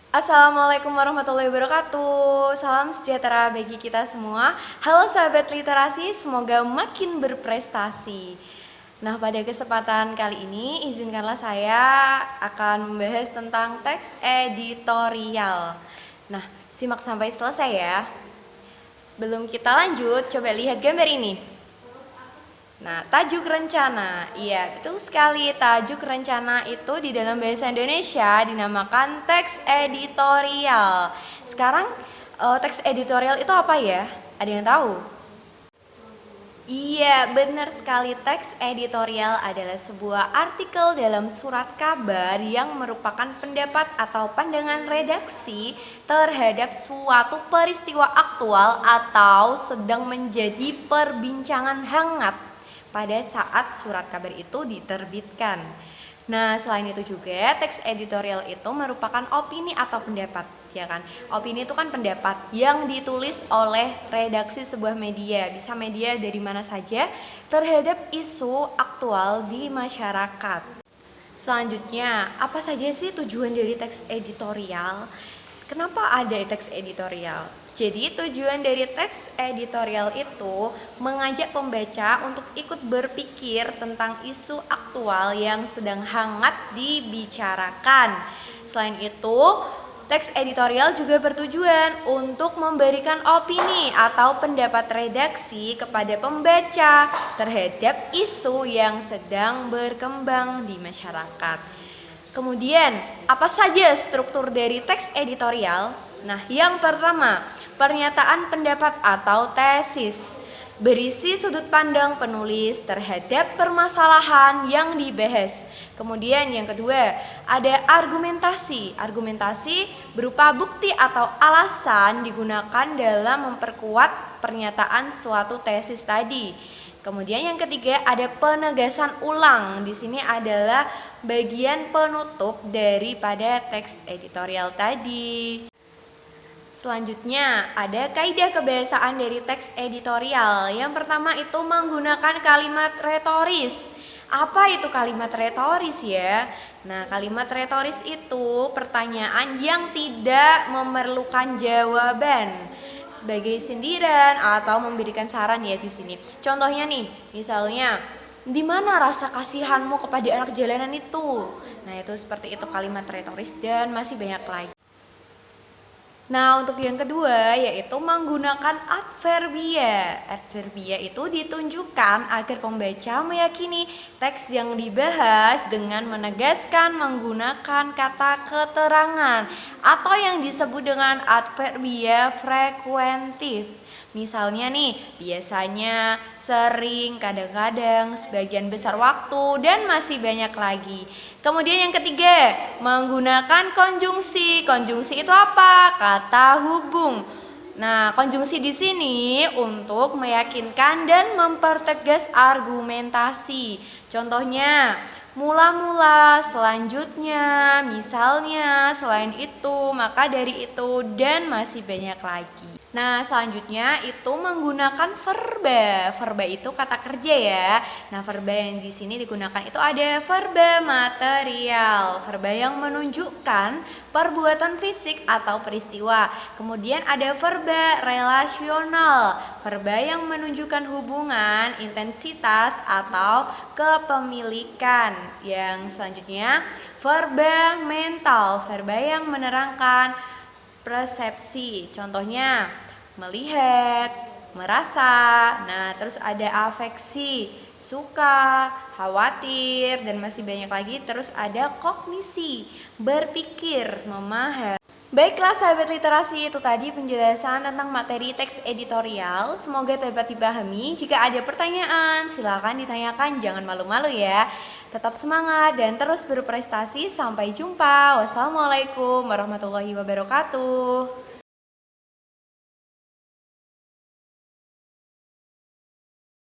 Assalamualaikum warahmatullahi wabarakatuh. Salam sejahtera bagi kita semua. Halo sahabat literasi, semoga makin berprestasi. Nah, pada kesempatan kali ini izinkanlah saya akan membahas tentang teks editorial. Nah, simak sampai selesai ya. Sebelum kita lanjut, coba lihat gambar ini. Nah, tajuk rencana. Iya, betul sekali. Tajuk rencana itu di dalam bahasa Indonesia dinamakan teks editorial. Sekarang, teks editorial itu apa ya? Ada yang tahu? Iya, benar sekali. Teks editorial adalah sebuah artikel dalam surat kabar yang merupakan pendapat atau pandangan redaksi terhadap suatu peristiwa aktual atau sedang menjadi perbincangan hangat pada saat surat kabar itu diterbitkan. Nah, selain itu juga teks editorial itu merupakan opini atau pendapat, ya kan? Opini itu kan pendapat yang ditulis oleh redaksi sebuah media, bisa media dari mana saja terhadap isu aktual di masyarakat. Selanjutnya, apa saja sih tujuan dari teks editorial? Kenapa ada teks editorial? Jadi tujuan dari teks editorial itu mengajak pembaca untuk ikut berpikir tentang isu aktual yang sedang hangat dibicarakan. Selain itu, teks editorial juga bertujuan untuk memberikan opini atau pendapat redaksi kepada pembaca terhadap isu yang sedang berkembang di masyarakat. Kemudian, apa saja struktur dari teks editorial? Nah, yang pertama, pernyataan pendapat atau tesis. Berisi sudut pandang penulis terhadap permasalahan yang dibahas. Kemudian yang kedua, ada argumentasi. Argumentasi berupa bukti atau alasan digunakan dalam memperkuat pernyataan suatu tesis tadi. Kemudian yang ketiga ada penegasan ulang. Di sini adalah bagian penutup daripada teks editorial tadi. Selanjutnya ada kaidah kebahasaan dari teks editorial. Yang pertama itu menggunakan kalimat retoris. Apa itu kalimat retoris ya? Nah, kalimat retoris itu pertanyaan yang tidak memerlukan jawaban sebagai sindiran atau memberikan saran ya di sini. Contohnya nih, misalnya, di mana rasa kasihanmu kepada anak jalanan itu? Nah, itu seperti itu kalimat retoris dan masih banyak lagi. Nah, untuk yang kedua yaitu menggunakan adverbia. Adverbia itu ditunjukkan agar pembaca meyakini teks yang dibahas dengan menegaskan menggunakan kata keterangan atau yang disebut dengan adverbia frekuentif. Misalnya nih, biasanya, sering, kadang-kadang, sebagian besar waktu, dan masih banyak lagi. Kemudian yang ketiga, menggunakan konjungsi. Konjungsi itu apa? Kata hubung. Nah, konjungsi di sini untuk meyakinkan dan mempertegas argumentasi. Contohnya, mula-mula, selanjutnya, misalnya, selain itu, maka dari itu, dan masih banyak lagi. Nah, selanjutnya itu menggunakan verba. Verba itu kata kerja ya. Nah, verba yang di sini digunakan itu ada verba material, verba yang menunjukkan perbuatan fisik atau peristiwa. Kemudian ada verba relasional, verba yang menunjukkan hubungan, intensitas atau kepemilikan. Yang selanjutnya verba mental, verba yang menerangkan persepsi. Contohnya melihat, merasa. Nah, terus ada afeksi, suka, khawatir, dan masih banyak lagi. Terus ada kognisi, berpikir, memahami. Baiklah sahabat literasi, itu tadi penjelasan tentang materi teks editorial. Semoga dapat dipahami. Jika ada pertanyaan, silakan ditanyakan, jangan malu-malu ya. Tetap semangat dan terus berprestasi. Sampai jumpa. Wassalamualaikum warahmatullahi wabarakatuh.